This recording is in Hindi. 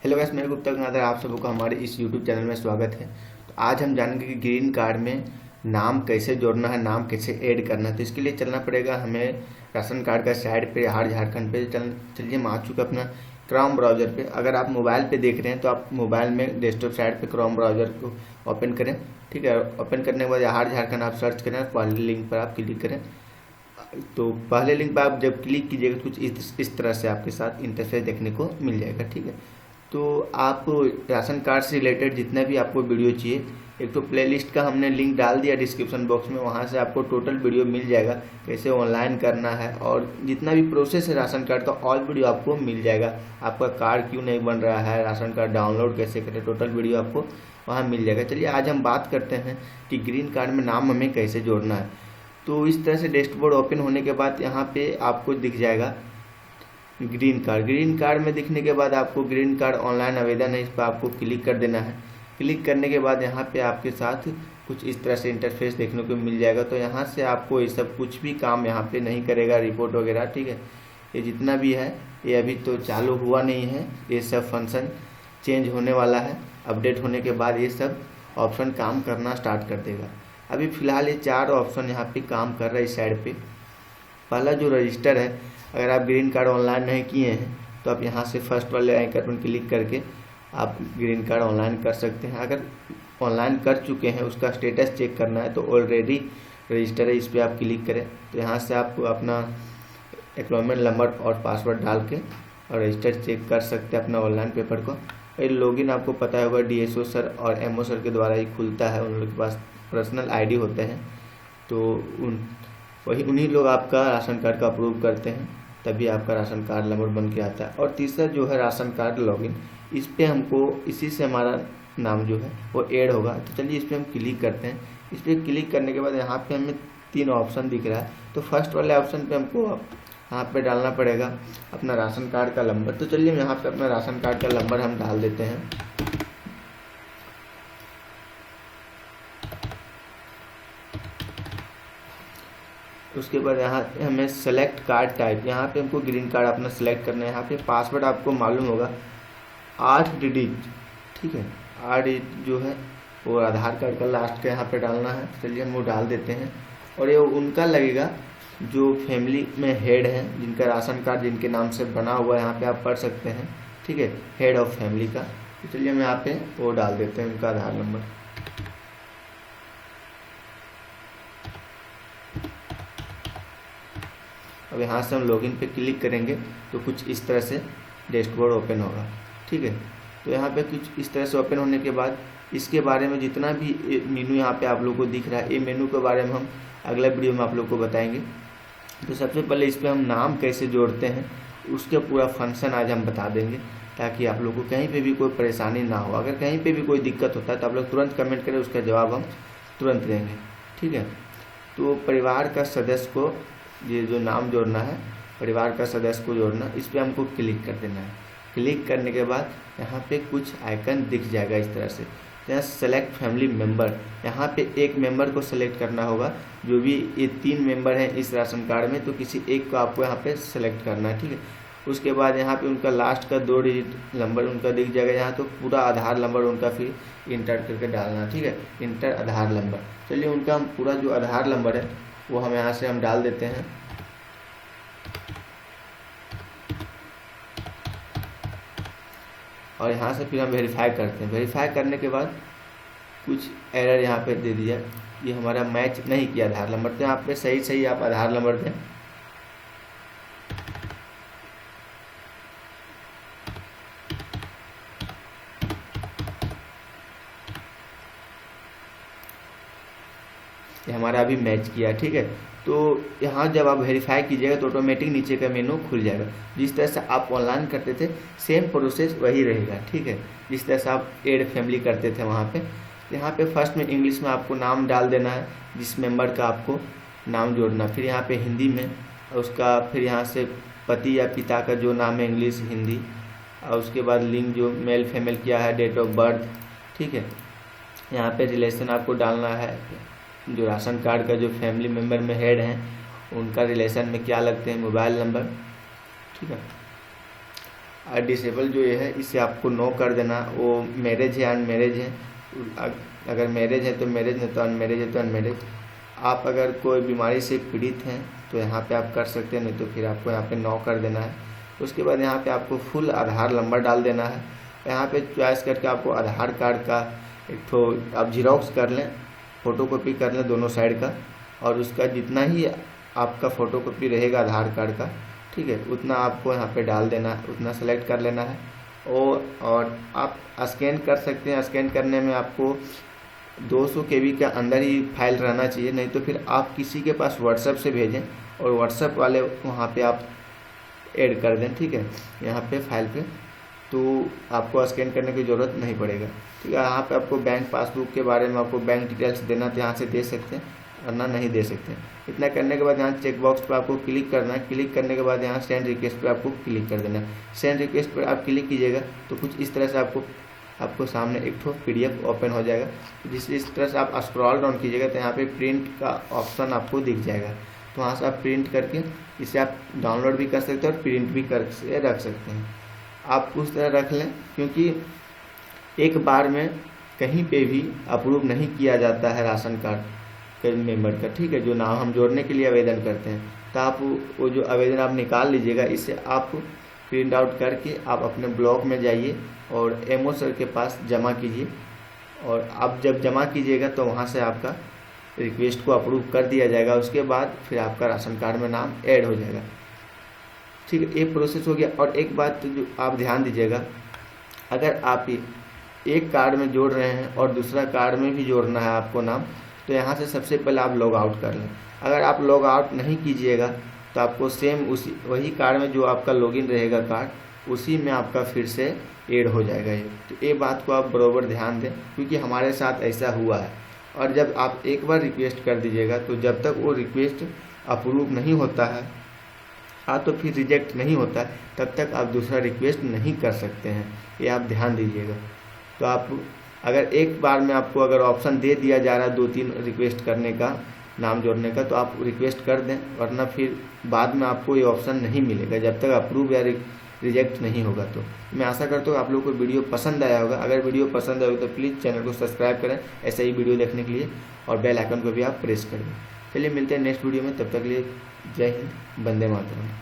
हेलो गाइस, मैं गुप्ता गंगाधर, आप सबको हमारे इस यूट्यूब चैनल में स्वागत है। तो आज हम जानेंगे कि ग्रीन कार्ड में नाम कैसे जोड़ना है, नाम कैसे ऐड करना है। तो इसके लिए चलना पड़ेगा हमें राशन कार्ड का साइड पे हार झारखंड पे चलिए हम आ चुके अपना क्रोम ब्राउज़र पे। अगर आप मोबाइल पे देख रहे हैं तो आप मोबाइल में डेस्कटॉप साइड पे क्रोम ब्राउज़र को ओपन करें। ठीक है, ओपन करने के बाद हार झारखंड आप सर्च करें, पहले लिंक पर आप क्लिक करें। तो पहले लिंक पर आप जब क्लिक कीजिएगा कुछ इस तरह से आपके साथ इंटरफेस देखने को मिल जाएगा। ठीक है, तो आप राशन कार्ड से रिलेटेड जितना भी आपको वीडियो चाहिए, एक तो प्लेलिस्ट का हमने लिंक डाल दिया डिस्क्रिप्शन बॉक्स में, वहाँ से आपको टोटल वीडियो मिल जाएगा कैसे ऑनलाइन करना है, और जितना भी प्रोसेस है राशन कार्ड का ऑल वीडियो आपको मिल जाएगा। आपका कार्ड क्यों नहीं बन रहा है, राशन कार्ड डाउनलोड कैसे करें, टोटल वीडियो आपको वहाँ मिल जाएगा। चलिए आज हम बात करते हैं कि ग्रीन कार्ड में नाम हमें कैसे जोड़ना है। तो इस तरह से डैशबोर्ड ओपन होने के बाद यहाँ पे आपको दिख जाएगा ग्रीन कार्ड। ग्रीन कार्ड में दिखने के बाद आपको ग्रीन कार्ड ऑनलाइन आवेदन है, इस पर आपको क्लिक कर देना है। क्लिक करने के बाद यहाँ पे आपके साथ कुछ इस तरह से इंटरफेस देखने को मिल जाएगा। तो यहाँ से आपको ये सब कुछ भी काम यहाँ पे नहीं करेगा, रिपोर्ट वगैरह। ठीक है, ये जितना भी है ये अभी तो चालू हुआ नहीं है, ये सब फंक्शन चेंज होने वाला है। अपडेट होने के बाद ये सब ऑप्शन काम करना स्टार्ट कर देगा। अभी फ़िलहाल ये 4 ऑप्शन यहाँ पे काम कर रहा है इस साइड पे। पहला जो रजिस्टर है, अगर आप ग्रीन कार्ड ऑनलाइन नहीं किए हैं तो आप यहाँ से फर्स्ट वाले आइकन पर क्लिक करके आप ग्रीन कार्ड ऑनलाइन कर सकते हैं। अगर ऑनलाइन कर चुके हैं, उसका स्टेटस चेक करना है तो ऑलरेडी रजिस्टर है, इस पर आप क्लिक करें। तो यहाँ से आप अपना एक्नॉलेजमेंट नंबर और पासवर्ड डाल के और रजिस्टर चेक कर सकते हैं अपना ऑनलाइन पेपर को। ये लॉगिन आपको पता होगा डीएसओ सर और एमओ सर के द्वारा ही खुलता है, उन लोग के पास पर्सनल आईडी होते हैं। तो उन्हीं लोग आपका राशन कार्ड का अप्रूव करते हैं, तभी आपका राशन कार्ड नंबर बन के आता है। और तीसरा जो है राशन कार्ड लॉगिन, इस पे हमको इसी से हमारा नाम जो है वो ऐड होगा। तो चलिए इस पर हम क्लिक करते हैं। इस पर क्लिक करने के बाद यहाँ पे हमें 3 ऑप्शन दिख रहा है। तो फर्स्ट वाले ऑप्शन पे हमको यहाँ पे डालना पड़ेगा अपना राशन कार्ड का नंबर। तो चलिए यहाँ पे अपना राशन कार्ड का नंबर हम डाल देते हैं। उसके बाद यहाँ हमें सेलेक्ट कार्ड टाइप, यहाँ पे हमको ग्रीन कार्ड अपना सेलेक्ट करना है। यहाँ पे पासवर्ड आपको मालूम होगा 8 डिजिट। ठीक है, 8 डिजिट जो है वो आधार कार्ड का लास्ट का यहाँ पे डालना है। चलिए हम वो डाल देते हैं। और ये उनका लगेगा जो फैमिली में हेड है, जिनका राशन कार्ड जिनके नाम से बना हुआ है, यहाँ पे आप पढ़ सकते हैं। ठीक है, हेड ऑफ फैमिली का। तो चलिए हम यहाँ पे वो डाल देते हैं उनका आधार नंबर। अब यहाँ से हम लॉगिन पे क्लिक करेंगे तो कुछ इस तरह से डैशबोर्ड ओपन होगा। ठीक है, तो यहाँ पे कुछ इस तरह से ओपन होने के बाद इसके बारे में जितना भी मेनू यहाँ पे आप लोगों को दिख रहा है, ये मेनू के बारे में हम अगला वीडियो में आप लोग को बताएंगे। तो सबसे पहले इस पर हम नाम कैसे जोड़ते हैं उसके पूरा फंक्शन आज हम बता देंगे, ताकि आप लोग को कहीं पर भी कोई परेशानी ना हो। अगर कहीं पर भी कोई दिक्कत होता है तो आप लोग तुरंत कमेंट करें, उसका जवाब हम तुरंत देंगे। ठीक है, तो परिवार का सदस्य को ये जो नाम जोड़ना है, परिवार का सदस्य को जोड़ना, इस पर हमको क्लिक कर देना है। क्लिक करने के बाद यहाँ पे कुछ आइकन दिख जाएगा इस तरह से। यहाँ सेलेक्ट फैमिली मेंबर, यहाँ पे एक मेंबर को सेलेक्ट करना होगा। जो भी ये 3 मेंबर हैं इस राशन कार्ड में, तो किसी एक को आपको यहाँ पे सेलेक्ट करना है। ठीक है, उसके बाद यहाँ पे उनका लास्ट का 2 डिजिट नंबर उनका दिख जाएगा। यहाँ तो पूरा आधार नंबर उनका फिर इंटर करके डालना। ठीक है, इंटर आधार नंबर। चलिए उनका हम पूरा जो आधार नंबर है वो हम यहाँ से हम डाल देते हैं। और यहाँ से फिर हम वेरीफाई करते हैं। वेरीफाई करने के बाद कुछ एरर यहाँ पे दे दिया, ये हमारा मैच नहीं किया आधार नंबर। तो यहाँ पे सही आप आधार नंबर दें। ये हमारा अभी मैच किया। ठीक है, तो यहाँ जब आप वेरीफाई कीजिएगा तो ऑटोमेटिक नीचे का मेनू खुल जाएगा। जिस तरह से आप ऑनलाइन करते थे सेम प्रोसेस वही रहेगा। ठीक है, जिस तरह से आप ऐड फैमिली करते थे वहाँ पे। यहाँ पे फर्स्ट में इंग्लिश में आपको नाम डाल देना है, जिस मेंबर का आपको नाम जोड़ना। फिर यहाँ पे हिंदी में उसका, फिर यहाँ से पति या पिता का जो नाम है इंग्लिश हिंदी, और उसके बाद लिंग जो मेल फीमेल किया है, डेट ऑफ बर्थ। ठीक है, यहाँ पे रिलेशन आपको डालना है, जो राशन कार्ड का जो फैमिली मेम्बर में हेड हैं उनका रिलेशन में क्या लगते हैं, मोबाइल नंबर। ठीक है, डिसेबल जो ये है इसे आपको नो कर देना। वो मैरिज है अनमैरिज है, अगर मैरिज है तो मैरिज, नहीं तो अनमैरिज है तो अनमैरिज। आप अगर कोई बीमारी से पीड़ित हैं तो यहाँ पे आप कर सकते हैं, नहीं तो फिर आपको यहाँ पे नो कर देना है। उसके बाद यहाँ पे आपको फुल आधार नंबर डाल देना है। यहाँ पे चॉइस करके आपको आधार कार्ड का एक तो आप जीरोक्स कर लें, फ़ोटोकॉपी कर लें दोनों साइड का, और उसका जितना ही आपका फ़ोटोकॉपी रहेगा आधार कार्ड का, ठीक है, उतना आपको यहाँ पे डाल देना है, उतना सेलेक्ट कर लेना है। और आप स्कैन कर सकते हैं। स्कैन करने में आपको 200 KB के अंदर ही फाइल रहना चाहिए, नहीं तो फिर आप किसी के पास व्हाट्सएप से भेजें और व्हाट्सएप वाले वहाँ पे आप ऐड कर दें, ठीक है, यहाँ पे फाइल पे, तो आपको स्कैन करने की ज़रूरत नहीं पड़ेगा, ठीक है। यहाँ पे आपको बैंक पासबुक के बारे में आपको बैंक डिटेल्स देना तो यहाँ से दे सकते हैं, वरना नहीं दे सकते। इतना करने के बाद यहाँ चेक बॉक्स पर आपको क्लिक करना है। क्लिक करने के बाद यहाँ सेंड रिक्वेस्ट पर आपको क्लिक कर देना है। सेंड रिक्वेस्ट पर आप क्लिक कीजिएगा तो कुछ इस तरह से आपको सामने एक ठो PDF ओपन हो जाएगा। इस तरह से आप स्क्रॉल डाउन कीजिएगा तो यहाँ पे प्रिंट का ऑप्शन आपको दिख जाएगा, तो वहाँ से आप प्रिंट करके इसे आप डाउनलोड भी कर सकते हैं और प्रिंट भी करके रख सकते हैं। आप उस तरह रख लें, क्योंकि एक बार में कहीं पे भी अप्रूव नहीं किया जाता है राशन कार्ड के मेंबर का, ठीक है, जो नाम हम जोड़ने के लिए आवेदन करते हैं। तो आप वो जो आवेदन आप निकाल लीजिएगा, इससे आप प्रिंट आउट करके आप अपने ब्लॉक में जाइए और MO सर के पास जमा कीजिए। और आप जब जमा कीजिएगा तो वहाँ से आपका रिक्वेस्ट को अप्रूव कर दिया जाएगा। उसके बाद फिर आपका राशन कार्ड में नाम ऐड हो जाएगा, ठीक है। ये प्रोसेस हो गया। और एक बात जो आप ध्यान दीजिएगा, अगर आप एक कार्ड में जोड़ रहे हैं और दूसरा कार्ड में भी जोड़ना है आपको नाम, तो यहाँ से सबसे पहले आप लॉग आउट कर लें। अगर आप लॉग आउट नहीं कीजिएगा तो आपको सेम वही कार्ड में जो आपका लॉगिन रहेगा कार्ड, उसी में आपका फिर से ऐड हो जाएगा ये। तो ये बात को आप बराबर ध्यान दें, क्योंकि हमारे साथ ऐसा हुआ है। और जब आप एक बार रिक्वेस्ट कर दीजिएगा तो जब तक वो रिक्वेस्ट अप्रूव नहीं होता है तो फिर रिजेक्ट नहीं होता है, तब तक आप दूसरा रिक्वेस्ट नहीं कर सकते हैं, ये आप ध्यान दीजिएगा। तो आप अगर एक बार में आपको अगर ऑप्शन दे दिया जा रहा है 2-3 रिक्वेस्ट करने का, नाम जोड़ने का, तो आप रिक्वेस्ट कर दें, वरना फिर बाद में आपको ये ऑप्शन नहीं मिलेगा जब तक अप्रूव या रिजेक्ट नहीं होगा। तो मैं आशा करता हूँ आप लोगों को वीडियो पसंद आया होगा। अगर वीडियो पसंद आएगा तो प्लीज़ चैनल को सब्सक्राइब करें ऐसे ही वीडियो देखने के लिए, और बेल आइकन को भी आप प्रेस करें। चलिए मिलते हैं नेक्स्ट वीडियो में, तब तक के लिए जय हिंद, वंदे मातरम।